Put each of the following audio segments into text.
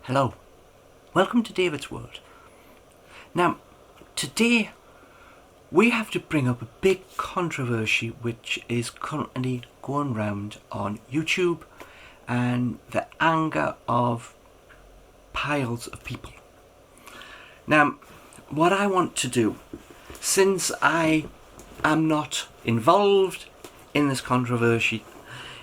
Hello, welcome to David's World. Now, today we have to bring up a big controversy which is currently going round on YouTube and the anger of piles of people. Now, what I want to do, since I am not involved in this controversy,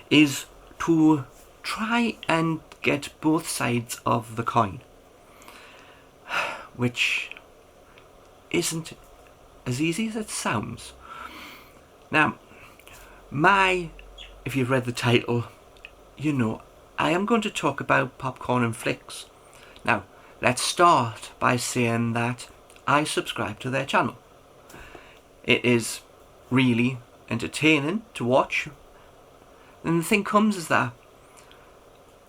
is to try and get both sides of the coin, which isn't as easy as it sounds. Now, if you've read the title, you know I am going to talk about Popcorn and Flix. Now, let's start by saying that I subscribe to their channel. It is really entertaining to watch, and the thing comes is that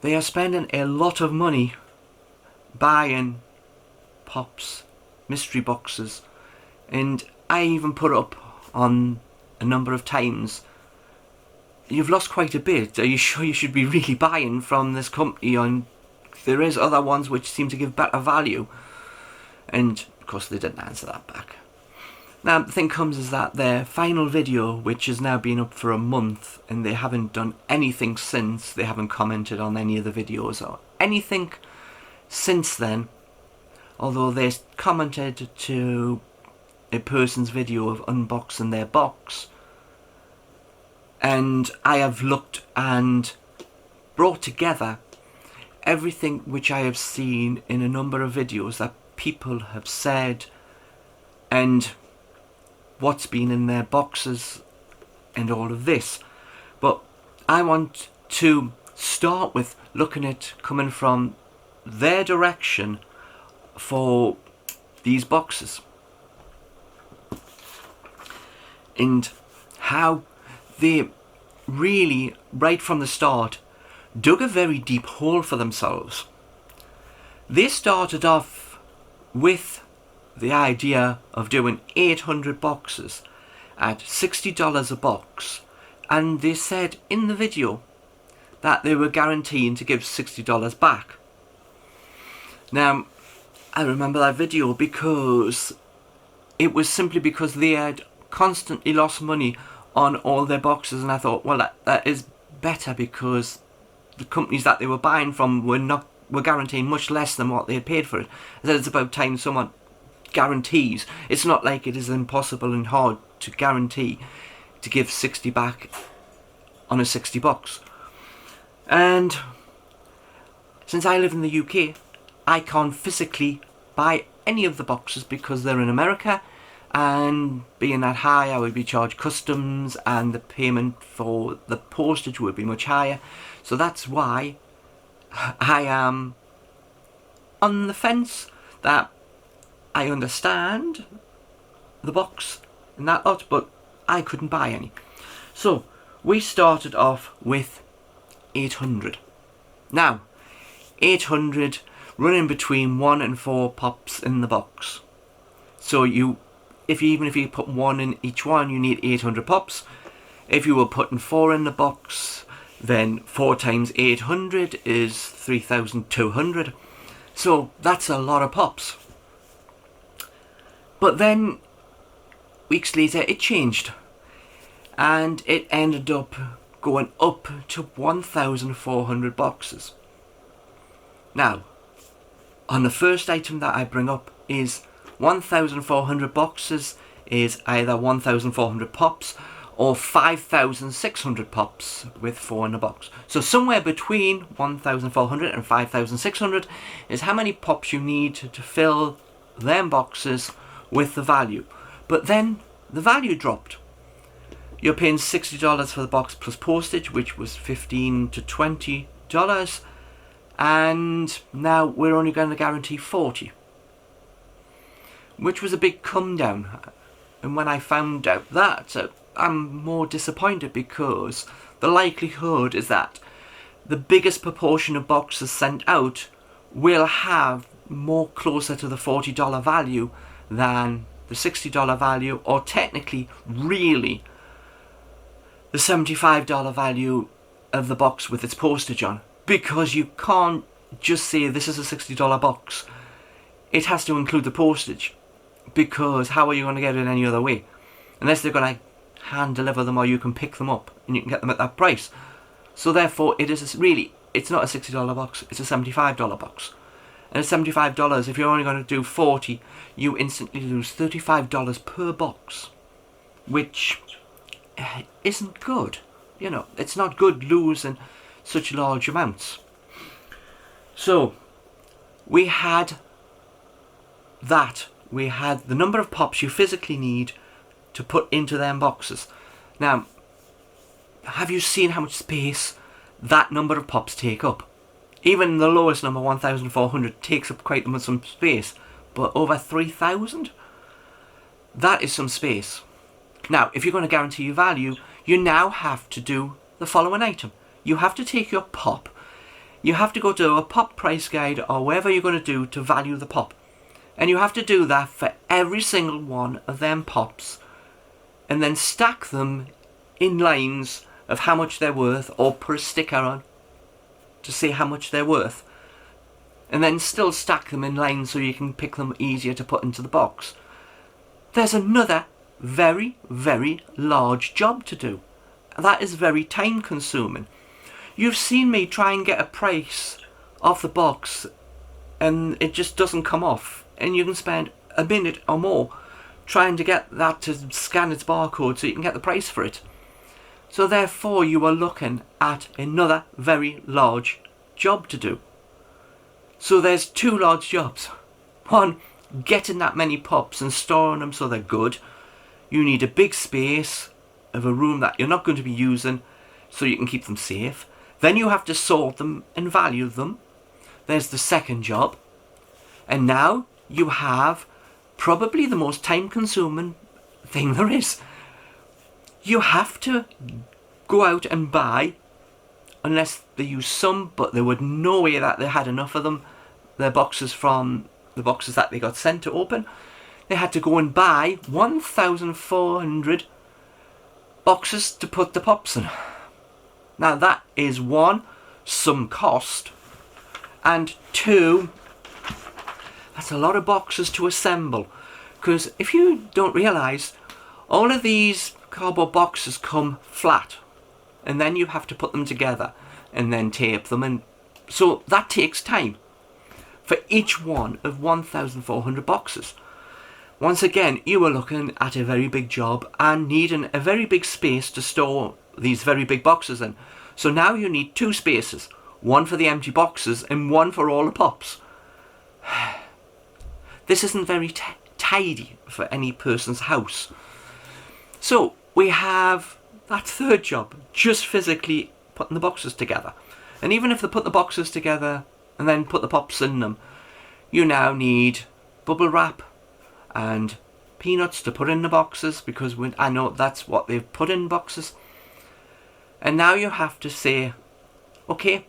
they are spending a lot of money buying pops, mystery boxes, and I even put up on a number of times, you've lost quite a bit. Are you sure you should be really buying from this company? On there is other ones which seem to give better value, and of course they didn't answer that back. Now the thing comes is that their final video, which has now been up for a month, and they haven't done anything since. They haven't commented on any of the videos or anything since then, although they commented to a person's video of unboxing their box, and I have looked and brought together everything which I have seen in a number of videos that people have said and what's been in their boxes and all of this. But I want to start with looking at coming from their direction for these boxes and how they really, right from the start, dug a very deep hole for themselves. They started off with the idea of doing 800 boxes at $60 a box, and they said in the video that they were guaranteeing to give $60 back. Now, I remember that video because it was simply because they had constantly lost money on all their boxes, and I thought, well, that is better, because the companies that they were buying from were guaranteeing much less than what they had paid for it. I said it's about time someone guarantees. It's not like it is impossible and hard to guarantee to give 60 back on a 60 box. And since I live in the UK, I can't physically buy any of the boxes because they're in America, and being that high I would be charged customs, and the payment for the postage would be much higher. So that's why I am on the fence that I understand the box and that lot, but I couldn't buy any. So we started off with 800. Now, 800 running between 1 and 4 pops in the box. So even if you put 1 in each one, you need 800 pops. If you were putting 4 in the box, then 4 times 800 is 3,200. So that's a lot of pops. But then, weeks later, it changed, and it ended up going up to 1,400 boxes. Now, on the first item that I bring up is 1,400 boxes is either 1,400 pops or 5,600 pops with 4 in the box. So somewhere between 1,400 and 5,600 is how many pops you need to fill them boxes with the value. But then the value dropped. You're paying $60 for the box plus postage, which was $15 to $20, and now we're only going to guarantee 40, which was a big come down. And when I found out that, I'm more disappointed, because the likelihood is that the biggest proportion of boxes sent out will have more closer to the $40 value than the $60 value, or technically really the $75 value of the box with its postage on, because you can't just say this is a $60 box. It has to include the postage, because how are you going to get it any other way? Unless they're going to hand deliver them, or you can pick them up and you can get them at that price. So therefore, it's not a $60 box, it's a $75 box. And at $75, if you're only going to do 40, you instantly lose $35 per box, which isn't good. You know, it's not good losing such large amounts. So we had that. We had the number of pops you physically need to put into them boxes. Now, have you seen how much space that number of pops take up? Even the lowest number, 1,400, takes up quite some space. But over 3,000? That is some space. Now, if you're going to guarantee your value, you now have to do the following item. You have to take your pop. You have to go to a pop price guide or whatever you're going to do to value the pop. And you have to do that for every single one of them pops. And then stack them in lines of how much they're worth, or put a sticker on to say how much they're worth, and then still stack them in lines so you can pick them easier to put into the box. There's another very, very large job to do. That is very time consuming. You've seen me try and get a price off the box and it just doesn't come off, and you can spend a minute or more trying to get that to scan its barcode so you can get the price for it. So therefore you are looking at another very large job to do. So there's two large jobs. One, getting that many pops and storing them so they're good. You need a big space of a room that you're not going to be using so you can keep them safe. Then you have to sort them and value them. There's the second job. And now you have probably the most time consuming thing there is. You have to go out and buy, unless they use some, but there was no way that they had enough of them, their boxes from the boxes that they got sent to open. They had to go and buy 1,400 boxes to put the pops in. Now that is one, some cost, and two, that's a lot of boxes to assemble. Because if you don't realise, all of these cardboard boxes come flat, and then you have to put them together and then tape them, and so that takes time for each one of 1,400 boxes. Once again, you are looking at a very big job and needing a very big space to store these very big boxes in. So now you need two spaces, one for the empty boxes and one for all the pops. This isn't very tidy for any person's house. So we have that third job, just physically putting the boxes together. And even if they put the boxes together and then put the pops in them, you now need bubble wrap and peanuts to put in the boxes, because I know that's what they've put in boxes. And now you have to say, okay,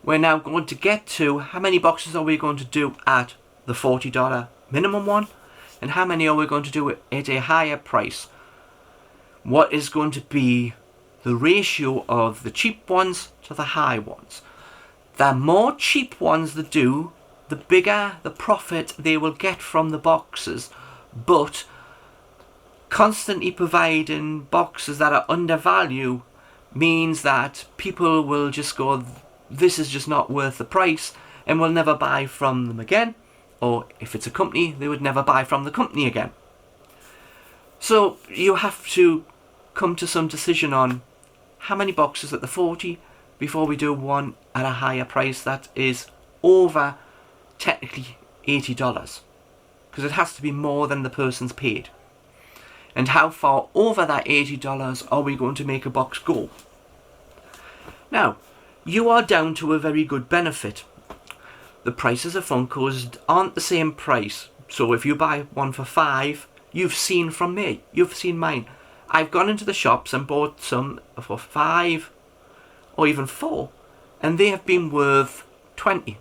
we're now going to get to how many boxes are we going to do at the $40 minimum one, and how many are we going to do at a higher price. What is going to be the ratio of the cheap ones to the high ones? The more cheap ones they do, the bigger the profit they will get from the boxes. But constantly providing boxes that are undervalued means that people will just go, this is just not worth the price, and will never buy from them again. Or if it's a company, they would never buy from the company again. So you have to come to some decision on how many boxes at the 40 before we do one at a higher price that is over technically $80, because it has to be more than the person's paid. And how far over that $80 are we going to make a box go? Now, you are down to a very good benefit. The prices of Funkos aren't the same price. So if you buy one for $5, you've seen from me, you've seen mine. I've gone into the shops and bought some for $5 or even $4, and they have been worth $20.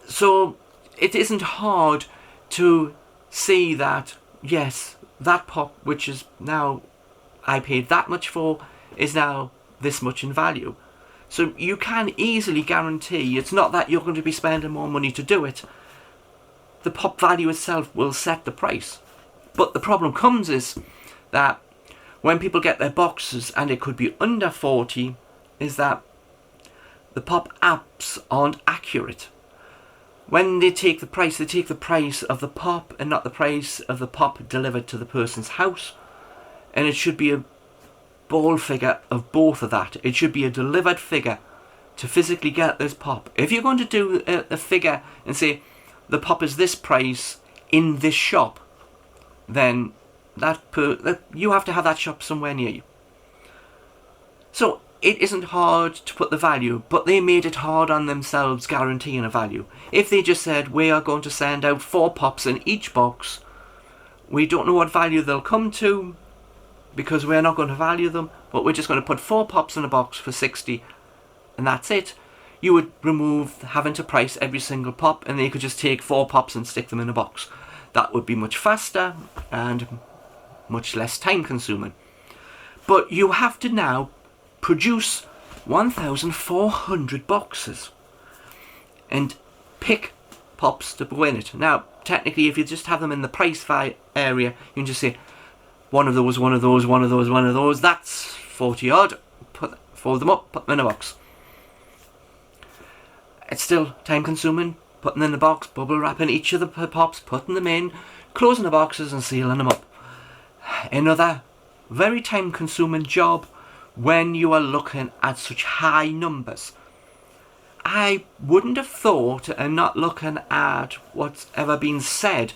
So it isn't hard to see that, yes, that pop, which is now I paid that much for, is now this much in value. So you can easily guarantee, it's not that you're going to be spending more money to do it. The pop value itself will set the price. But the problem comes is that when people get their boxes and it could be under 40, is that the pop apps aren't accurate. When they take the price of the pop and not the price of the pop delivered to the person's house. And it should be a ball figure of both of that. It should be a delivered figure to physically get this pop. If you're going to do a figure and say the pop is this price in this shop, then you have to have that shop somewhere near you. So it isn't hard to put the value, but they made it hard on themselves guaranteeing a value. If they just said, we are going to send out 4 pops in each box, we don't know what value they'll come to, because we're not going to value them, but we're just going to put 4 pops in a box for 60, and that's it. You would remove having to price every single pop, and they could just take 4 pops and stick them in a box. That would be much faster and much less time consuming. But you have to now produce 1,400 boxes and pick pops to go in it. Now, technically, if you just have them in the price area, you can just say one of those, that's 40 odd, fold them up, put them in a box. It's still time consuming, putting in the box, bubble wrapping each of the pops, putting them in, closing the boxes and sealing them up. Another very time consuming job when you are looking at such high numbers. I wouldn't have thought, and not looking at what's ever been said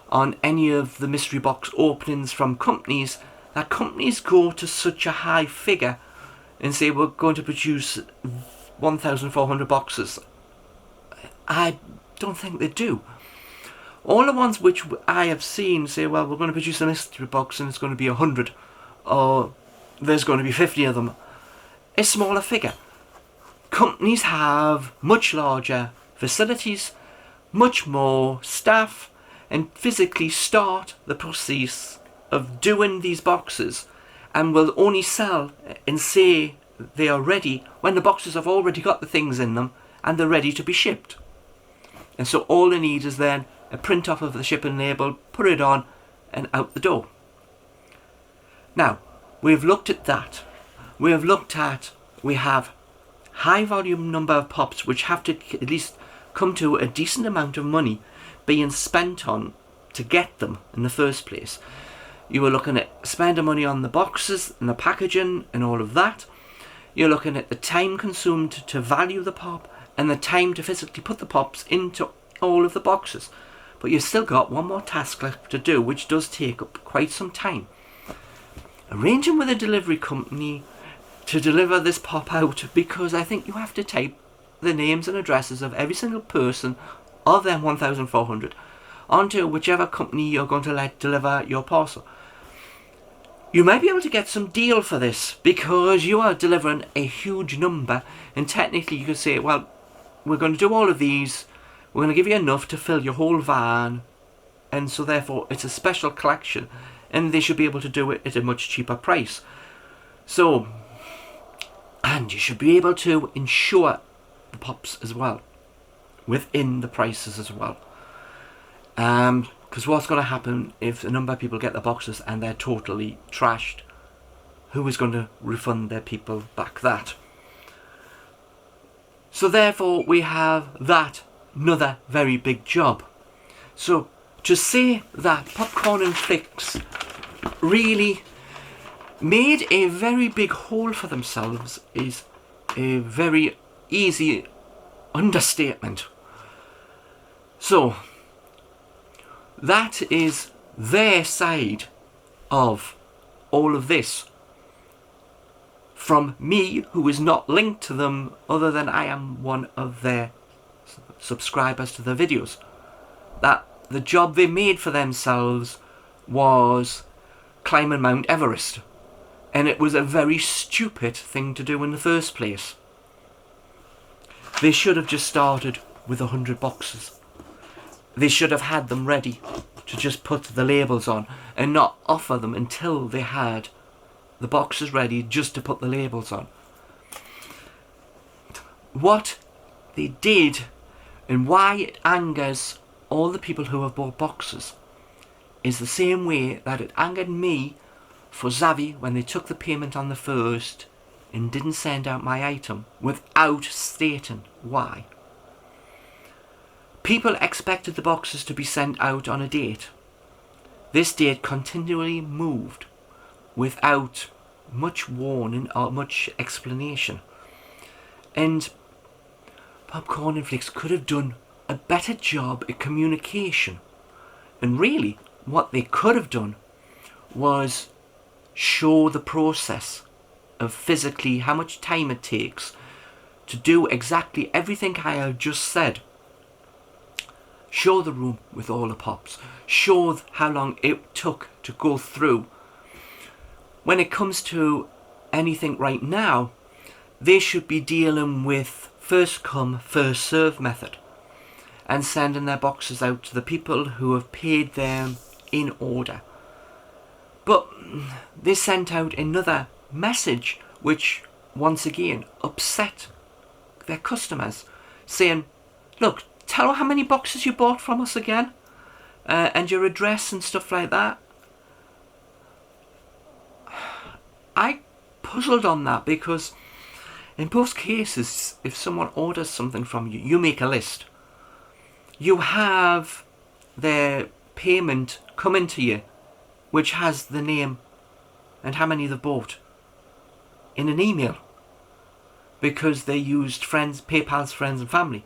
on any of the mystery box openings from companies, that companies go to such a high figure and say we're going to produce 1,400 boxes. I don't think they do. All the ones which I have seen say, well, we're going to produce a mystery box and it's going to be 100, or there's going to be 50 of them. A smaller figure. Companies have much larger facilities, much more staff, and physically start the process of doing these boxes, and will only sell and say they are ready when the boxes have already got the things in them and they're ready to be shipped. And so all they need is then a print off of the shipping label, put it on, and out the door. Now, we've looked at that. We have high volume number of pops which have to at least come to a decent amount of money being spent on to get them in the first place. You were looking at spending money on the boxes and the packaging and all of that. You're looking at the time consumed to value the pop and the time to physically put the pops into all of the boxes. But you've still got one more task left to do, which does take up quite some time. Arranging with a delivery company to deliver this pop out, because I think you have to type the names and addresses of every single person of them 1,400 onto whichever company you're going to let deliver your parcel. You might be able to get some deal for this because you are delivering a huge number, and technically you could say, well, we're going to do all of these, we're going to give you enough to fill your whole van, and so therefore it's a special collection and they should be able to do it at a much cheaper price. So, and you should be able to insure the pops as well within the prices as well. Because what's going to happen if a number of people get the boxes and they're totally trashed? Who is going to refund their people back that? So therefore we have that another very big job. So to say that Popcorn and Flix really made a very big hole for themselves is a very easy understatement. So that is their side of all of this. From me, who is not linked to them other than I am one of their subscribers to their videos, that the job they made for themselves was climbing Mount Everest, and it was a very stupid thing to do in the first place. They should have just started with 100 boxes. They should have had them ready to just put the labels on and not offer them until they had the boxes ready just to put the labels on. what they did and why it angers all the people who have bought boxes is the same way that it angered me for Zavi when they took the payment on the first and didn't send out my item without stating why. People expected the boxes to be sent out on a date. This date continually moved without much warning or much explanation. And Popcorn and Flix could have done a better job at communication. And really, what they could have done was show the process of physically how much time it takes to do exactly everything I have just said. Show the room with all the pops. Show how long it took to go through. When it comes to anything right now, they should be dealing with first come, first serve method and sending their boxes out to the people who have paid them in order. But they sent out another message which once again upset their customers, saying, look, tell how many boxes you bought from us again, and your address and stuff like that. I puzzled on that because in both cases, if someone orders something from you, you make a list. You have their payment coming to you, which has the name and how many they bought in an email, because they used friends, PayPal's friends and family.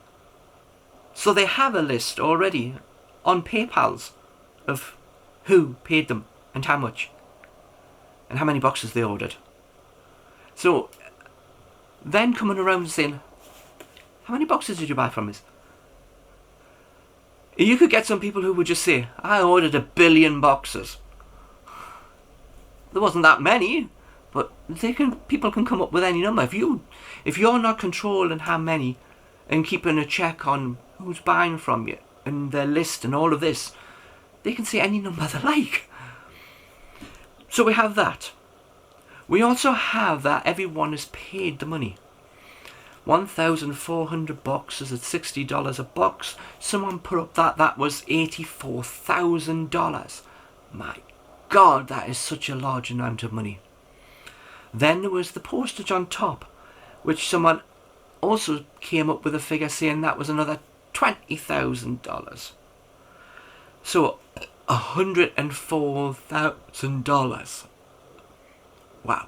So they have a list already on PayPal's of who paid them and how much and how many boxes they ordered. So then coming around and saying, how many boxes did you buy from us? You could get some people who would just say, I ordered 1 billion boxes. There wasn't that many, but people can come up with any number. If you're not controlling how many and keeping a check on who's buying from you and their list and all of this, they can say any number they like. So we have that. We also have that everyone has paid the money. 1,400 boxes at $60 a box. Someone put up that was $84,000. My God, that is such a large amount of money. Then there was the postage on top, which someone also came up with a figure saying that was another $20,000. So $104,000. Wow.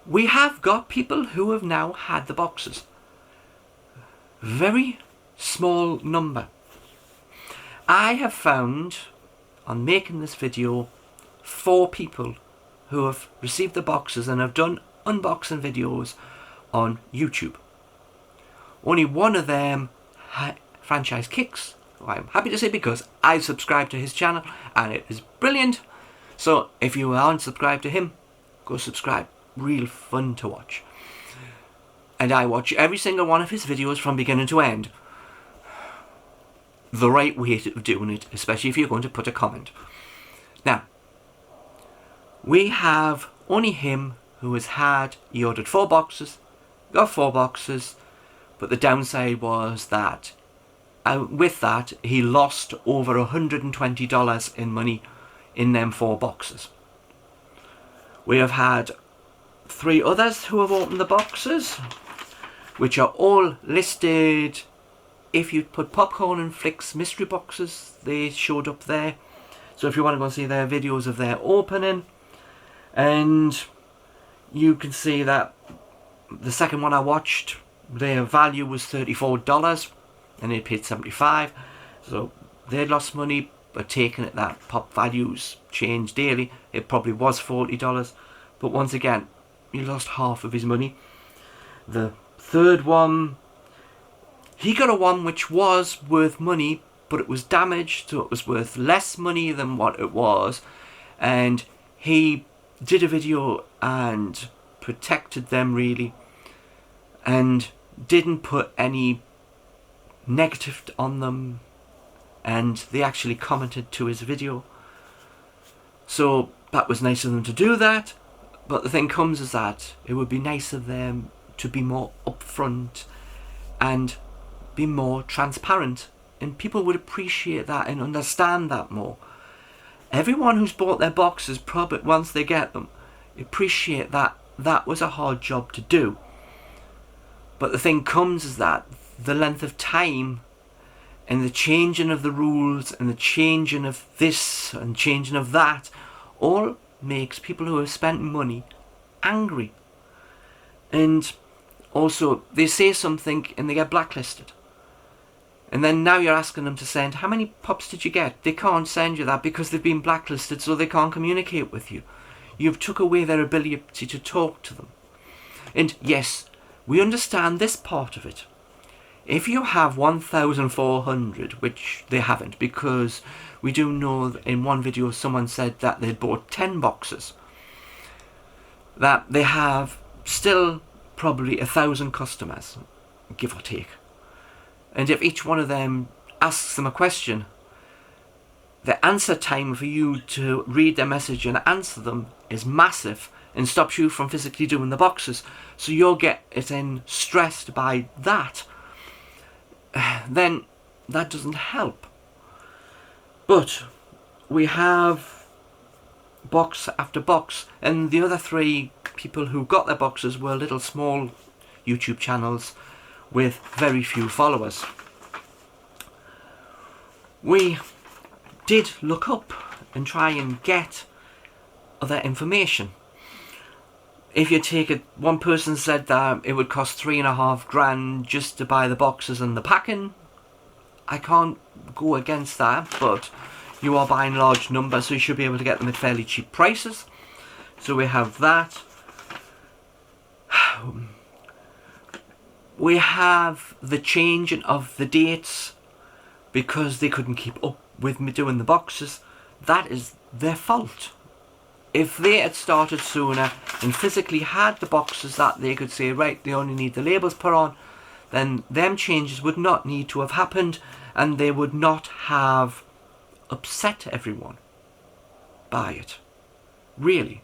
We have got people who have now had the boxes. Very small number. I have found, on making this video, 4 people who have received the boxes and have done unboxing videos on YouTube. Only one of them, Franchise Kicks, who I'm happy to say because I subscribe to his channel and it is brilliant. So if you aren't subscribed to him, go subscribe. Real fun to watch. And I watch every single one of his videos from beginning to end. The right way of doing it, especially if you're going to put a comment. Now, we have only him who has he ordered 4 boxes, got 4 boxes, but the downside was that with that he lost over $120 in money in them 4 boxes. We have had 3 others who have opened the boxes, which are all listed. If you put Popcorn and Flix mystery boxes, they showed up there. So if you want to go and see their videos of their opening, and you can see that the second one I watched, their value was $34 and they paid $75. So they lost money, but taking it that pop values change daily, it probably was $40. But once again, he lost half of his money. The third one, he got a one which was worth money, but it was damaged, so it was worth less money than what it was. And he did a video and protected them really, and didn't put any negative on them, and they actually commented to his video. So that was nice of them to do that. But the thing comes is that it would be nice of them to be more upfront and be more transparent, and people would appreciate that and understand that more. Everyone who's bought their boxes, probably once they get them, appreciate that that was a hard job to do. But the thing comes is that the length of time and the changing of the rules and the changing of this and changing of that all makes people who have spent money angry. And also they say something and they get blacklisted. And then now you're asking them to send, how many pops did you get? They can't send you that because they've been blacklisted, so they can't communicate with you. You've took away their ability to talk to them. And yes, we understand this part of it. If you have 1,400, which they haven't, because we do know that in one video someone said that they bought 10 boxes, that they have still probably 1,000 customers, give or take. And if each one of them asks them a question, the answer time for you to read their message and answer them is massive and stops you from physically doing the boxes. So you'll get stressed by that. Then that doesn't help. But we have box after box, and the other 3 people who got their boxes were little small YouTube channels with very few followers. We did look up and try and get other information. If you take it, one person said that it would cost $3,500 just to buy the boxes and the packing. I can't go against that, but you are buying large numbers, so you should be able to get them at fairly cheap prices. So we have that. We have the changing of the dates because they couldn't keep up with me doing the boxes. That is their fault. If they had started sooner and physically had the boxes that they could say, right, they only need the labels put on, then them changes would not need to have happened, and they would not have upset everyone by it. Really.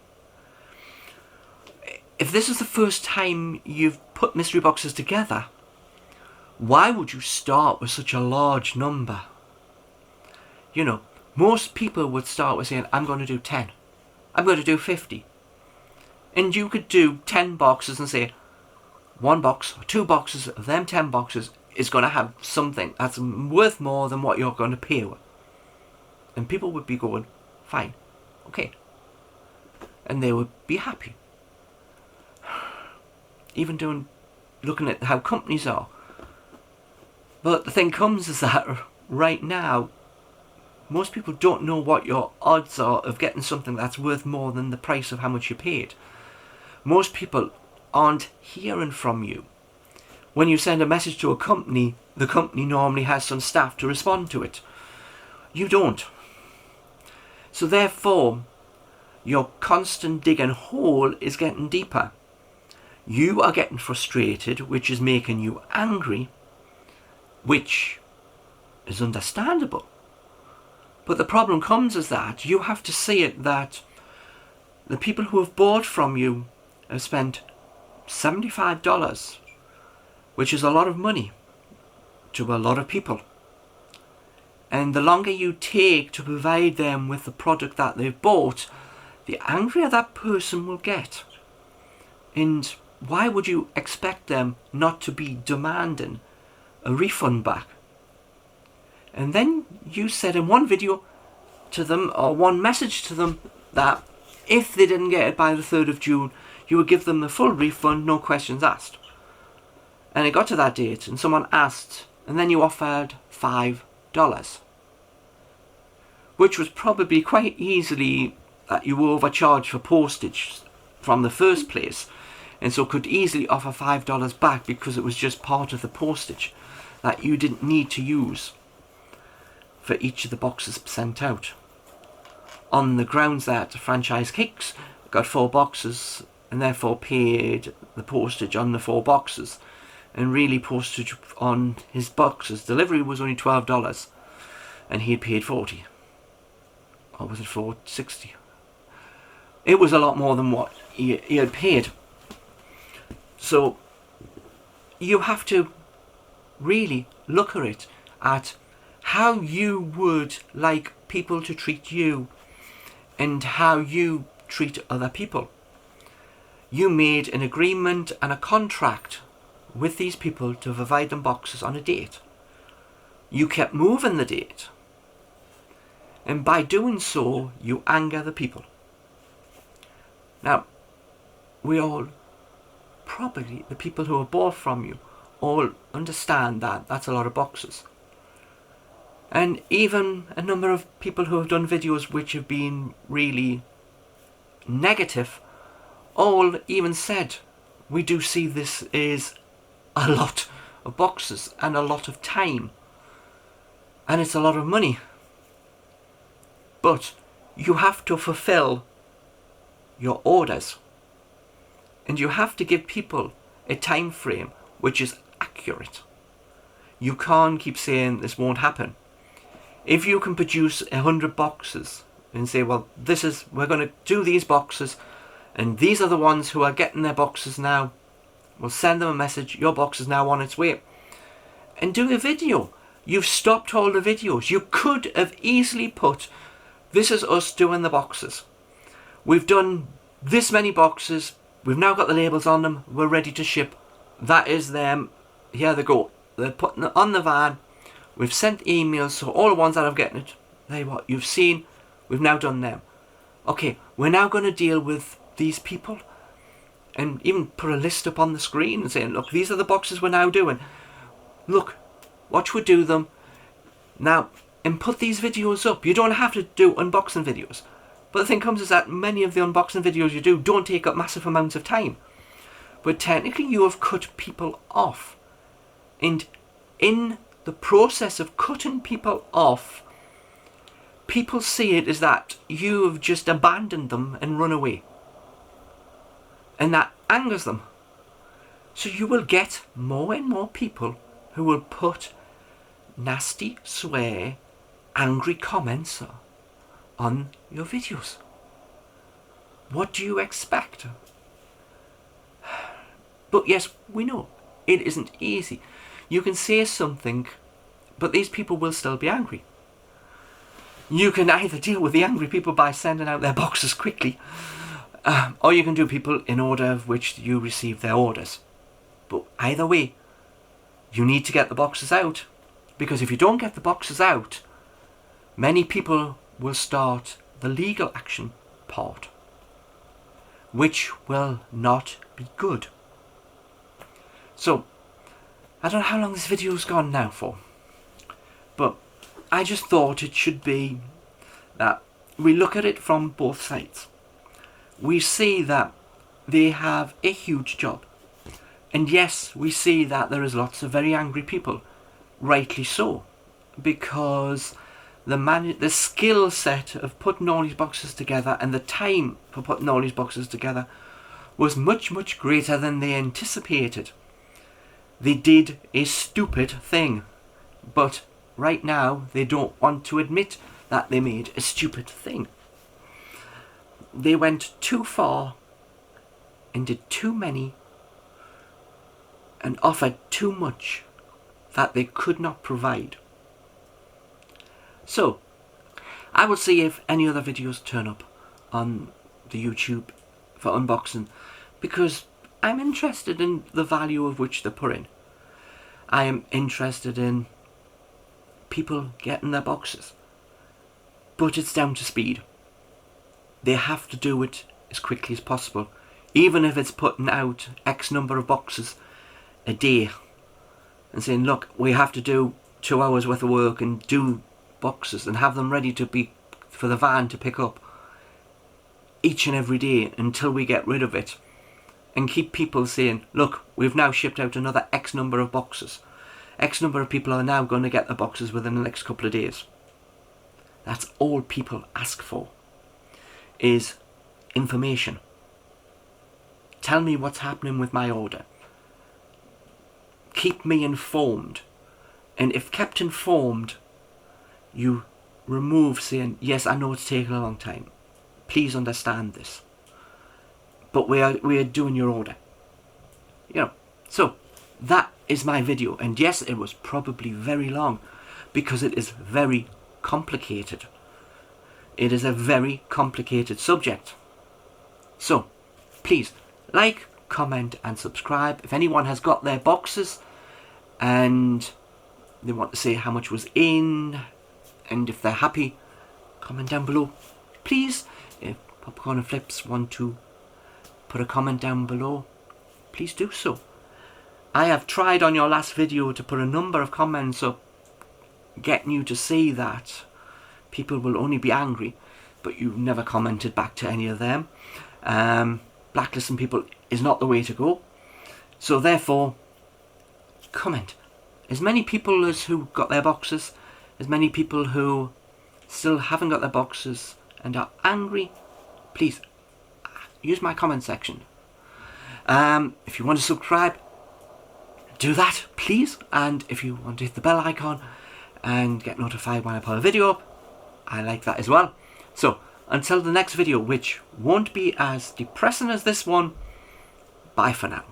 If this is the first time you've put mystery boxes together, why would you start with such a large number? You know, most people would start with saying, I'm going to do 10. I'm going to do 50. And you could do 10 boxes and say, 1 box or 2 boxes of them 10 boxes is going to have something that's worth more than what you're going to pay with. And people would be going, fine, okay. And they would be happy. Even looking at how companies are. But the thing comes is that right now, most people don't know what your odds are of getting something that's worth more than the price of how much you paid. Most people aren't hearing from you. When you send a message to a company, the company normally has some staff to respond to it. You don't. So therefore, your constant digging hole is getting deeper. You are getting frustrated, which is making you angry, which is understandable. But the problem comes is that you have to see it that the people who have bought from you have spent $75, which is a lot of money to a lot of people. And the longer you take to provide them with the product that they've bought, the angrier that person will get. And why would you expect them not to be demanding a refund back? And then you said in one video to them, or one message to them, that if they didn't get it by the 3rd of June, you would give them the full refund, no questions asked. And it got to that date and someone asked, and then you offered $5, which was probably quite easily that you were overcharged for postage from the first place, and so could easily offer $5 back because it was just part of the postage that you didn't need to use for each of the boxes sent out. On the grounds that Franchise Kicks got 4 boxes and therefore paid the postage on the 4 boxes, and really postage on his boxes delivery was only $12 and he had paid $40, or was it $4.60? it was a lot more than what he had paid. So you have to really look at it at how you would like people to treat you and how you treat other people. You made an agreement and a contract with these people to provide them boxes on a date. You kept moving the date, and by doing so you anger the people. Now, we all, probably the people who are bought from you, all understand that that's a lot of boxes. And even a number of people who have done videos which have been really negative, all even said, we do see this is a lot of boxes and a lot of time. And it's a lot of money. But you have to fulfill your orders. And you have to give people a time frame which is accurate. You can't keep saying this won't happen. If you can produce 100 boxes and say, well, we're going to do these boxes, and these are the ones who are getting their boxes now, we'll send them a message, your box is now on its way. And do a video. You've stopped all the videos. You could have easily put, this is us doing the boxes. We've done this many boxes. We've now got the labels on them. We're ready to ship. That is them. Here they go. They're putting it on the van. We've sent emails, so all the ones that are getting it, there what you've seen, we've now done them. Okay, we're now going to deal with these people and even put a list up on the screen and saying, look, these are the boxes we're now doing. Look, watch we do them. Now, and put these videos up. You don't have to do unboxing videos. But the thing comes is that many of the unboxing videos you do don't take up massive amounts of time. But technically you have cut people off. And in the process of cutting people off, people see it as that you have just abandoned them and run away. And that angers them. So you will get more and more people who will put nasty, swear, angry comments on your videos. What do you expect? But yes, we know it isn't easy. You can say something, but these people will still be angry. You can either deal with the angry people by sending out their boxes quickly, or you can do people in order of which you receive their orders. But either way, you need to get the boxes out, because if you don't get the boxes out, many people will start the legal action part, which will not be good. So, I don't know how long this video's gone now for, but I just thought it should be that we look at it from both sides. We see that they have a huge job. And yes, we see that there is lots of very angry people, rightly so, because the skill set of putting all these boxes together and the time for putting all these boxes together was much, much greater than they anticipated. They did a stupid thing, but right now they don't want to admit that they made a stupid thing. They went too far and did too many and offered too much that they could not provide. So, I will see if any other videos turn up on the YouTube for unboxing, because I'm interested in the value of which they're put in. I am interested in people getting their boxes, but it's down to speed. They have to do it as quickly as possible, even if it's putting out X number of boxes a day and saying, look, we have to do 2 hours worth of work and do boxes and have them ready to be for the van to pick up each and every day until we get rid of it, and keep people saying, look, we've now shipped out another X number of boxes. X number of people are now going to get the boxes within the next couple of days. That's all people ask for, is information. Tell me what's happening with my order. Keep me informed. And if kept informed, you remove saying, yes, I know it's taken a long time. Please understand this. but we are doing your order. You know, so that is my video, and yes, it was probably very long because it is very complicated. It is a very complicated subject. So please like, comment and subscribe. If anyone has got their boxes and they want to say how much was in, and if they're happy, comment down below. Please, if Popcorn and Flix want to put a comment down below, please do so. I have tried on your last video to put a number of comments up, getting you to see that people will only be angry, but you never commented back to any of them. Blacklisting people is not the way to go. So therefore, comment. As many people as who got their boxes, as many people who still haven't got their boxes and are angry, please use my comment section. If you want to subscribe, do that, please. And if you want to hit the bell icon and get notified when I put a video up, I like that as well. So until the next video, which won't be as depressing as this one, bye for now.